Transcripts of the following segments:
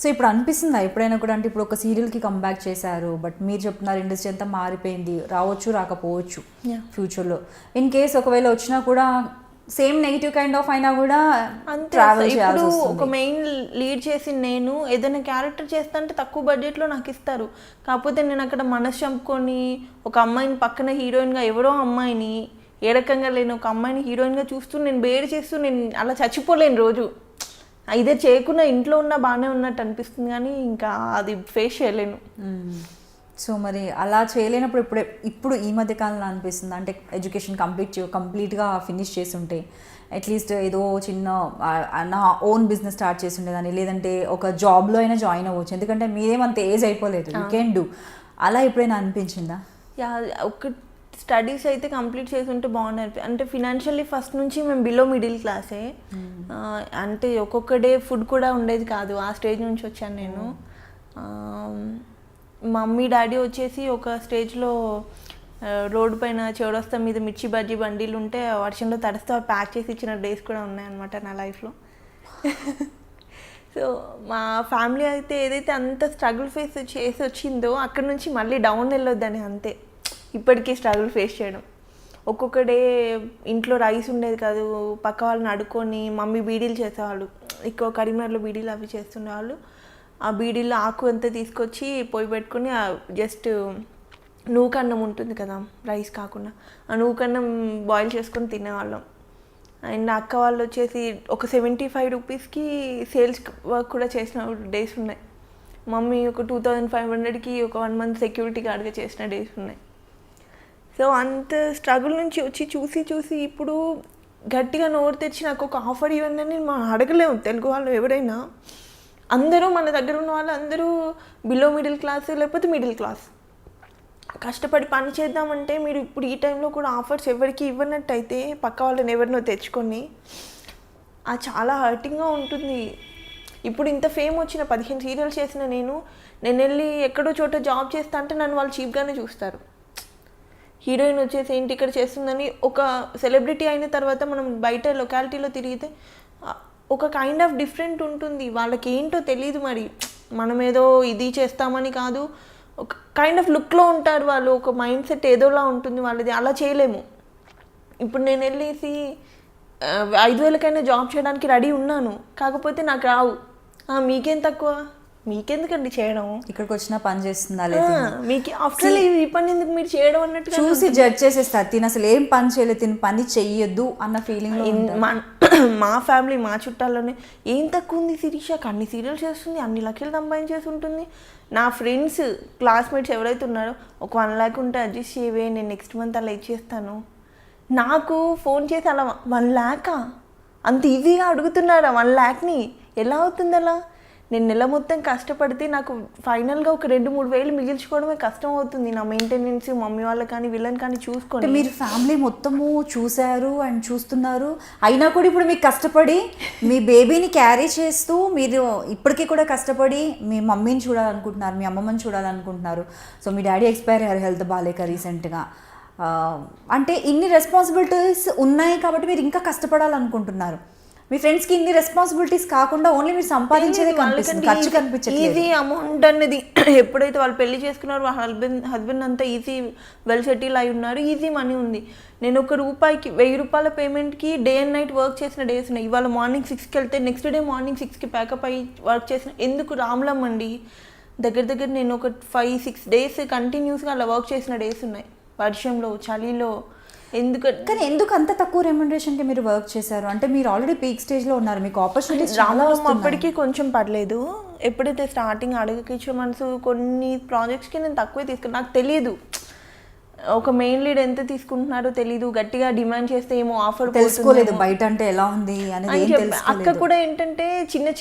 So ఇప్పుడు అనిపిస్తుందా ఎప్పుడైనా కూడా, అంటే ఇప్పుడు ఒక సీరియల్కి కంబ్యాక్ చేశారు, బట్ మీరు చెప్తున్నారు ఇండస్ట్రీ అంతా మారిపోయింది, రావచ్చు రాకపోవచ్చు ఫ్యూచర్లో, ఇన్ కేస్ ఒకవేళ వచ్చినా కూడా సేమ్ నెగిటివ్ కైండ్ ఆఫ్ అయినా కూడా ట్రావెల్ చేయాల్సి వస్తుంది. ఒక మెయిన్ లీడ్ చేసి నేను ఏదైనా క్యారెక్టర్ చేస్తా అంటే తక్కువ బడ్జెట్లో నాకు ఇస్తారు, కాకపోతే నేను అక్కడ మనసు చంపుకొని ఒక అమ్మాయిని పక్కన హీరోయిన్గా ఎవరో అమ్మాయిని ఏ రకంగా లేని ఒక అమ్మాయిని హీరోయిన్గా చూస్తూ నేను బేర్ చేస్తూ నేను అలా చచ్చిపోలేను రోజు. ఇదే చేయకుండా ఇంట్లో ఉన్నా బాగానే ఉన్నట్టు అనిపిస్తుంది, కానీ ఇంకా అది ఫేస్ చేయలేను. సో మరి అలా చేయలేనప్పుడు ఇప్పుడు ఈ మధ్య కాలంలో అనిపిస్తుంది, అంటే ఎడ్యుకేషన్ కంప్లీట్గా ఫినిష్ చేసి ఉంటే అట్లీస్ట్ ఏదో చిన్న నా ఓన్ బిజినెస్ స్టార్ట్ చేసి ఉండేదాన్ని, లేదంటే ఒక జాబ్లో అయినా జాయిన్ అవ్వచ్చు, ఎందుకంటే మీరేమంత ఏజ్ అయిపోలేదు, యూ కెన్ డూ. అలా ఎప్పుడైనా అనిపించిందా? ఒక స్టడీస్ అయితే కంప్లీట్ చేసి ఉంటే బాగుంది. అంటే ఫినాన్షియల్లీ ఫస్ట్ నుంచి మేము బిలో మిడిల్ క్లాసే, అంటే ఒక్కొక్క డే ఫుడ్ కూడా ఉండేది కాదు, ఆ స్టేజ్ నుంచి వచ్చాను నేను. మమ్మీ డాడీ వచ్చేసి ఒక స్టేజ్లో రోడ్డు పైన చౌరస్తా మీద మిర్చి బజ్జీ బండీలు ఉంటే వర్షంలో తడిస్తే ప్యాక్ చేసి ఇచ్చిన డేస్ కూడా ఉన్నాయన్నమాట నా లైఫ్లో. సో మా ఫ్యామిలీ అయితే ఏదైతే అంత స్ట్రగుల్ ఫేస్ చేసి వచ్చిందో అక్కడ నుంచి మళ్ళీ డౌన్ వెళ్ళొద్దని అంతే ఇప్పటికీ స్ట్రగుల్ ఫేస్ చేయడం. ఒక్కొక్క డే ఇంట్లో రైస్ ఉండేది కాదు, పక్క వాళ్ళని అడుక్కొని మమ్మీ బీడీలు చేసేవాళ్ళు, ఎక్కువ కరీంనగర్లో బీడీలు అవి చేస్తుండేవాళ్ళు. ఆ బీడీలో ఆకు అంతా తీసుకొచ్చి పొయ్యి పెట్టుకుని జస్ట్ నూకన్నం ఉంటుంది కదా రైస్ కాకుండా, ఆ నూకన్నం బాయిల్ చేసుకొని తినేవాళ్ళం. అండ్ అక్క వాళ్ళు వచ్చేసి ఒక 75 రూపీస్కి సేల్స్ వర్క్ కూడా చేసిన డేస్ ఉన్నాయి. మమ్మీ ఒక 2500కి ఒక 1 మంత్ సెక్యూరిటీ గార్డ్గా చేసిన డేస్ ఉన్నాయి. సో అంత స్ట్రగుల్ నుంచి వచ్చి చూసి ఇప్పుడు గట్టిగా నోరు తెచ్చి నాకు ఒక ఆఫర్ ఇవ్వండి అని మనం అడగలేము తెలుగు వాళ్ళు ఎవరైనా. అందరూ మన దగ్గర ఉన్న వాళ్ళు అందరూ బిలో మిడిల్ క్లాస్ లేకపోతే మిడిల్ క్లాస్, కష్టపడి పని చేద్దామంటే మీరు ఇప్పుడు ఈ టైంలో కూడా ఆఫర్స్ ఎవరికి ఇవ్వనట్టయితే పక్క వాళ్ళని ఎవరినో తెచ్చుకొని అది చాలా హర్టింగ్గా ఉంటుంది. ఇప్పుడు ఇంత ఫేమ్ వచ్చిన 15 సీరియల్స్ చేసిన నేను వెళ్ళి ఎక్కడో చోట జాబ్ చేస్తా అంటే నన్ను వాళ్ళు చీప్గానే చూస్తారు. హీరోయిన్ వచ్చేసి ఏంటి ఇక్కడ చేస్తుందని, ఒక సెలబ్రిటీ అయిన తర్వాత మనం బయట లొకాలిటీలో తిరిగితే ఒక కైండ్ ఆఫ్ డిఫరెంట్ ఉంటుంది, వాళ్ళకి ఏంటో తెలియదు. మరి మనం ఏదో ఇది చేస్తామని కాదు, ఒక కైండ్ ఆఫ్ లుక్లో ఉంటారు వాళ్ళు, ఒక మైండ్ సెట్ ఏదోలా ఉంటుంది వాళ్ళది, అలా చేయలేము. ఇప్పుడు నేను వెళ్ళేసి 5000కైనా జాబ్ చేయడానికి రెడీ ఉన్నాను, కాకపోతే నాకు రావు. మీకేం తక్కువ, మీకెందుకండి చేయడం, ఇక్కడికి వచ్చిన పని చేస్తుందా మీకు ఆఫ్టర్ ఈ పని ఎందుకు మీరు చేయడం అన్నట్టు చూసి జడ్జ్ చేసేస్తారు. తిని అసలు ఏం పని చేయలేదు, తిని పని చెయ్యొద్దు అన్న ఫీలింగ్. మా ఫ్యామిలీ మా చుట్టాల్లోనే ఏం తక్కువ ఉంది శిరీషకి, అన్ని సీరియల్స్ చేస్తుంది, అన్ని లక్షలు సంపాదించేసి ఉంటుంది. నా ఫ్రెండ్స్ క్లాస్మేట్స్ ఎవరైతే ఉన్నారో ఒక 1 lakh ఉంటే అడ్జస్ట్ చేయవే, నేను నెక్స్ట్ మంత్ అలా ఇచ్చేస్తాను. నాకు ఫోన్ చేసి అలా 1 lakh అంత ఈజీగా అడుగుతున్నారా? 1 lakhని ఎలా అవుతుంది అలా? నేను నెల మొత్తం కష్టపడితే నాకు ఫైనల్గా ఒక 2-3 వేలు మిగిల్చుకోవడమే కష్టం అవుతుంది. నా మెయింటెనెన్స్ మమ్మీ వాళ్ళకి కానీ వీళ్ళని కానీ చూసుకోండి. మీరు ఫ్యామిలీ మొత్తము చూశారు అండ్ చూస్తున్నారు, అయినా కూడా ఇప్పుడు మీకు కష్టపడి మీ బేబీని క్యారీ చేస్తూ మీరు ఇప్పటికీ కూడా కష్టపడి మీ మమ్మీని చూడాలనుకుంటున్నారు, మీ అమ్మమ్మని చూడాలనుకుంటున్నారు. సో మీ డాడీ ఎక్స్పైర్ అయ్యారు హెల్త్ బాగాలేక రీసెంట్గా. అంటే ఇన్ని రెస్పాన్సిబిలిటీస్ ఉన్నాయి కాబట్టి మీరు ఇంకా కష్టపడాలనుకుంటున్నారు. మీ ఫ్రెండ్స్కి ఇన్ని రెస్పాన్సిబిలిటీస్ కాకుండా ఓన్లీ మీరు సంపాదించేదే కనిపిస్తుంది, ఖర్చు కనిపించట్లేదు. ఈజీ అమౌంట్ అనేది ఎప్పుడైతే వాళ్ళు పెళ్లి చేసుకున్నారో వాళ్ళ హస్బెండ్ అంతా ఈజీ వెల్ సెటిల్ అయి ఉన్నారు, ఈజీ మనీ ఉంది. నేను ఒక రూపాయికి 1000 రూపాయల పేమెంట్కి డే అండ్ నైట్ వర్క్ చేసిన డేస్ ఉన్నాయి. ఇవాళ మార్నింగ్ 6కి వెళ్తే నెక్స్ట్ డే మార్నింగ్ 6కి ప్యాకప్ అయ్యి వర్క్ చేసిన, ఎందుకు రామ్లమ్మండి దగ్గర నేను ఒక 5-6 డేస్ కంటిన్యూస్గా అలా వర్క్ చేసిన డేస్ ఉన్నాయి, వర్షంలో చలిలో. ఎందుకు అంత తక్కువ రెమ్యునరేషన్కి మీరు వర్క్ చేశారు? అంటే మీరు ఆల్రెడీ పీక్ స్టేజ్లో ఉన్నారు, మీకు ఆపర్చునిటీస్ చాలా వస్తున్నాయి. అప్పటికి కొంచెం పర్లేదు, ఎప్పుడైతే స్టార్టింగ్ అడగకిచ్చే మనసు కొన్ని ప్రాజెక్ట్స్కి నేను తక్కువే తీసుకున్నాను. నాకు తెలియదు ఒక మెయిన్ లీడ్ ఎంత తీసుకుంటున్నారో తెలీదు, గట్టిగా డిమాండ్ చేస్తే ఏమో ఆఫర్ తెలుసుకోలేదు బయట అంటే ఎలా ఉంది అనేది. అక్క కూడా ఏంటంటే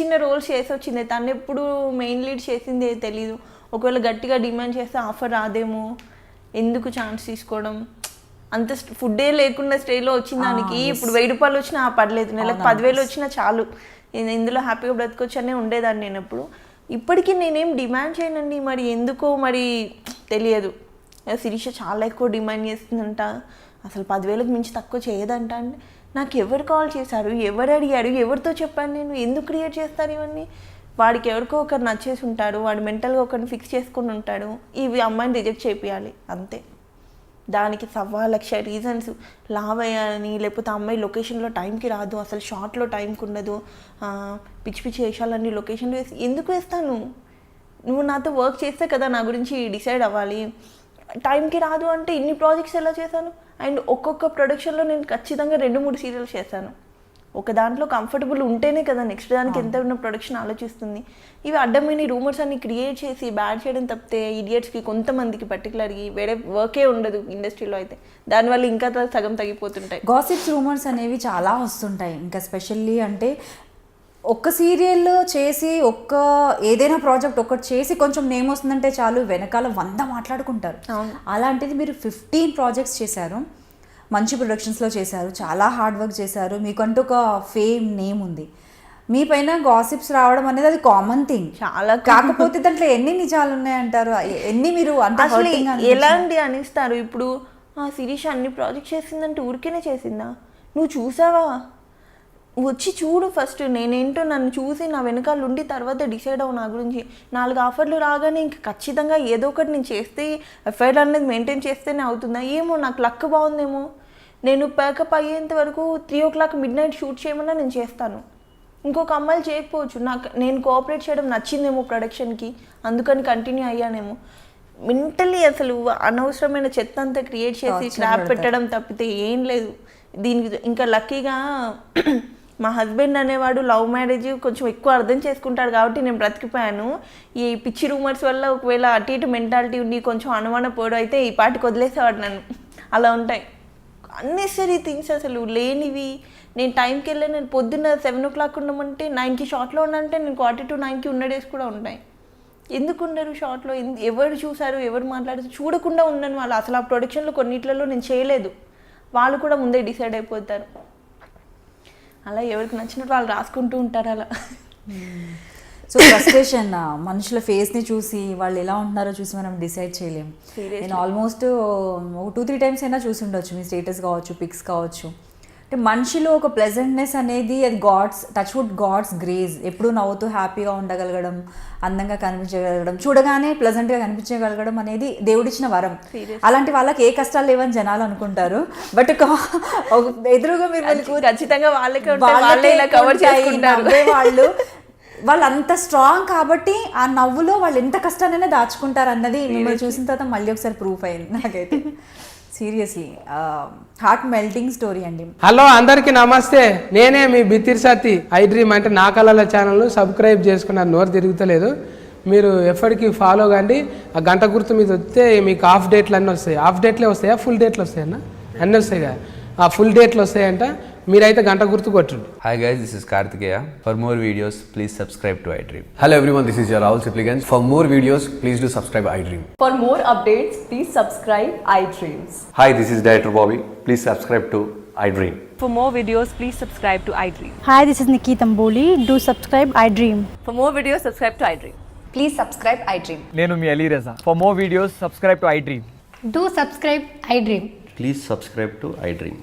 చిన్న రోల్స్ చేసి వచ్చింది, తను ఎప్పుడు మెయిన్ లీడ్ చేసింది తెలీదు. ఒకవేళ గట్టిగా డిమాండ్ చేస్తే ఆఫర్ రాదేమో, ఎందుకు ఛాన్స్ తీసుకోవడం, అంత ఫుడ్డే లేకుండా స్టేలో వచ్చిన దానికి ఇప్పుడు 1000 రూపాయలు వచ్చినా పర్లేదు, నెలకు 10,000 వచ్చినా చాలు, ఇందులో హ్యాపీగా బ్రతకొచ్చు అనే ఉండేదాన్ని నేను ఎప్పుడు. ఇప్పటికీ నేనేం డిమాండ్ చేయనండి, మరి ఎందుకో మరి తెలియదు. శిరీష చాలా ఎక్కువ డిమాండ్ చేస్తుందంట, అసలు 10,000కి మించి తక్కువ చేయదంట అంటే నాకు ఎవరు కాల్ చేశారు, ఎవరు అడిగారు, ఎవరితో చెప్పాను నేను, ఎందుకు క్రియేట్ చేస్తారు ఇవన్నీ? వాడికి ఎవరికో ఒకరు నచ్చేసి ఉంటాడు, వాడు మెంటల్గా ఒకరిని ఫిక్స్ చేసుకొని ఉంటాడు, ఇవి అమ్మాయిని రిజెక్ట్ చేయాలి అంతే. దానికి 1,00,000 రీజన్స్, లావ్ అయ్యాలని, లేకపోతే అమ్మాయి లొకేషన్లో టైంకి రాదు, అసలు షార్ట్లో టైంకి ఉండదు, పిచ్చి పిచ్చి వేషాలన్నీ లొకేషన్లో వేసి ఎందుకు వేస్తాను? నువ్వు నాతో వర్క్ చేస్తే కదా నా గురించి డిసైడ్ అవ్వాలి. టైంకి రాదు అంటే ఇన్ని ప్రాజెక్ట్స్ ఎలా చేశాను? అండ్ ఒక్కొక్క ప్రొడక్షన్లో నేను ఖచ్చితంగా 2-3 సీరియల్స్ చేశాను. ఒక దాంట్లో కంఫర్టబుల్ ఉంటేనే కదా నెక్స్ట్ దానికి ఎంత ఉన్న ప్రొడక్షన్ ఆలోచిస్తుంది. ఇవి అడ్డమైన రూమర్స్ అన్ని క్రియేట్ చేసి బ్యాడ్ చేయడం తప్పితే ఇడియట్స్కి కొంతమందికి పర్టికులర్గా వేరే వర్కే ఉండదు ఇండస్ట్రీలో అయితే. దానివల్ల ఇంకా సగం తగ్గిపోతుంటాయి. గాసిప్స్ రూమర్స్ అనేవి చాలా వస్తుంటాయి. ఇంకా స్పెషల్లీ అంటే ఒక్క సీరియల్ చేసి ఏదైనా ప్రాజెక్ట్ ఒకటి చేసి కొంచెం నేమ్ వస్తుందంటే చాలు వెనకాల 100 మాట్లాడుకుంటారు. అలాంటిది మీరు 15 ప్రాజెక్ట్స్ చేశారు, మంచి ప్రొడక్షన్స్లో చేశారు, చాలా హార్డ్ వర్క్ చేశారు, మీకంటూ ఒక ఫేమ్ నేమ్ ఉంది. మీ పైన గాసిప్స్ రావడం అనేది అది కామన్ థింగ్. చాలా కాకపోతే దాంట్లో ఎన్ని నిజాలు ఉన్నాయంటారు, ఎన్ని మీరు అంటే ఎలాంటి అనిస్తారు? ఇప్పుడు శిరీష అన్ని ప్రాజెక్ట్ చేసిందంటే ఊరికేనే చేసిందా? నువ్వు చూసావా? వచ్చి చూడు ఫస్ట్, నేనేంటో నన్ను చూసి నా వెనకాల ఉండి తర్వాత డిసైడ్ అవ్వు నా గురించి. 4 ఆఫర్లు రాగానే ఇంక ఖచ్చితంగా ఏదో ఒకటి నేను చేస్తే ఎఫ్ఐఆర్ అనేది మెయింటైన్ చేస్తేనే అవుతుందా? ఏమో నాకు లక్ బాగుందేమో. నేను ప్యాకప్ అయ్యేంత వరకు 3 o'clock midnight షూట్ చేయమన్నా నేను చేస్తాను. ఇంకొక అమ్మాయిలు చేయకపోవచ్చు, నేను కోఆపరేట్ చేయడం నచ్చిందేమో ప్రొడక్షన్కి, అందుకని కంటిన్యూ అయ్యానేమో. మెంటలీ అసలు అనవసరమైన చెత్త అంతా క్రియేట్ చేసి స్లాబ్ పెట్టడం తప్పితే ఏం లేదు దీనికి. ఇంకా లక్కీగా మా హస్బెండ్ అనేవాడు లవ్ మ్యారేజ్ కొంచెం ఎక్కువ అర్థం చేసుకుంటాడు కాబట్టి నేను బ్రతికిపోయాను. ఈ పిచ్చి రూమర్స్ వల్ల ఒకవేళ అటు ఇటు మెంటాలిటీ ఉండి కొంచెం అనుమాన పోవడం అయితే ఈ పాటికి వదిలేసేవాడు నన్ను. అలా ఉంటాయి అన్నెసరీ థింగ్స్, అసలు లేనివి. నేను టైంకి వెళ్ళి నేను పొద్దున్న 7 o'clock ఉండమంటే 9కి షార్ట్లో ఉన్నంటే నేను 8:45 ఉన్న డేస్ కూడా ఉంటాయి. ఎందుకు ఉండరు షార్ట్లో? ఎవరు చూసారు, ఎవరు మాట్లాడారు? చూడకుండా ఉన్నాను వాళ్ళు. అసలు ఆ ప్రొడక్షన్లో కొన్నిట్లలో నేను చేయలేదు, వాళ్ళు కూడా ముందే డిసైడ్ అయిపోతారు. అలా ఎవరికి నచ్చినట్టు వాళ్ళు రాసుకుంటూ ఉంటారు అలా. సో ఫ్రస్ట్రేషన్ మనుషుల ఫేస్ని చూసి వాళ్ళు ఎలా ఉంటున్నారో చూసి మనం డిసైడ్ చేయలేము. నేను ఆల్మోస్ట్ 2-3 times అయినా చూసి ఉండొచ్చు మీ స్టేటస్ కావచ్చు, పిక్స్ కావచ్చు. అంటే మనిషిలో ఒక ప్లెజెంట్నెస్ అనేది అది గాడ్స్ గ్రేస్. ఎప్పుడూ నవ్వుతూ హ్యాపీగా ఉండగలగడం, అందంగా కనిపించగలగడం, చూడగానే ప్లెజెంట్గా కనిపించగలగడం అనేది దేవుడిచ్చిన వరం. అలాంటి వాళ్ళకి ఏ కష్టాలు లేవని జనాలు అనుకుంటారు. బట్ ఎదురుగా మీరు ఖచ్చితంగా వాళ్ళు అంత స్ట్రాంగ్ కాబట్టి ఆ నవ్వులో వాళ్ళు ఎంత కష్టానైనా దాచుకుంటారు అన్నది మిమ్మల్ని చూసిన తర్వాత మళ్ళీ ఒకసారి ప్రూఫ్ అయింది నాకైతే. సీరియస్లీ హార్ట్ మెల్టింగ్ స్టోరీ అండి. హలో అందరికీ నమస్తే, నేనే మీ బిత్తిరి సత్తి. ఐ డ్రీమ్ అంటే నా కళల ఛానల్ను సబ్స్క్రైబ్ చేసుకున్నారు, నోరు తిరుగుతలేదు. మీరు ఎప్పటికీ ఫాలో కండి. ఆ గంట గుర్తు మీద వస్తే మీకు హాఫ్ డేట్లు అన్నీ వస్తాయి. హాఫ్ డేట్లే వస్తాయా, ఫుల్ డేట్లు వస్తాయన్నా? అన్నీ వస్తాయి కదా, ఆ ఫుల్ డేట్లు వస్తాయంట. మీరైతే గంట గుర్తు కొట్టండి. Hi guys, this is Kartikeya. For more videos, please subscribe to iDream. Hello everyone, this is your Rahul Sipligans. For more videos, please do subscribe iDream. For more updates, please subscribe iDreams. Hi, this is Director Bobby. Please subscribe to iDream. For more videos, please subscribe to iDream. Hi, this is Nikki Tamboli. Do subscribe iDream. For more videos, subscribe to iDream. Please subscribe iDream. నేను మీ అలీ రజా. For more videos, subscribe to iDream. Do subscribe iDream. Please subscribe to iDream.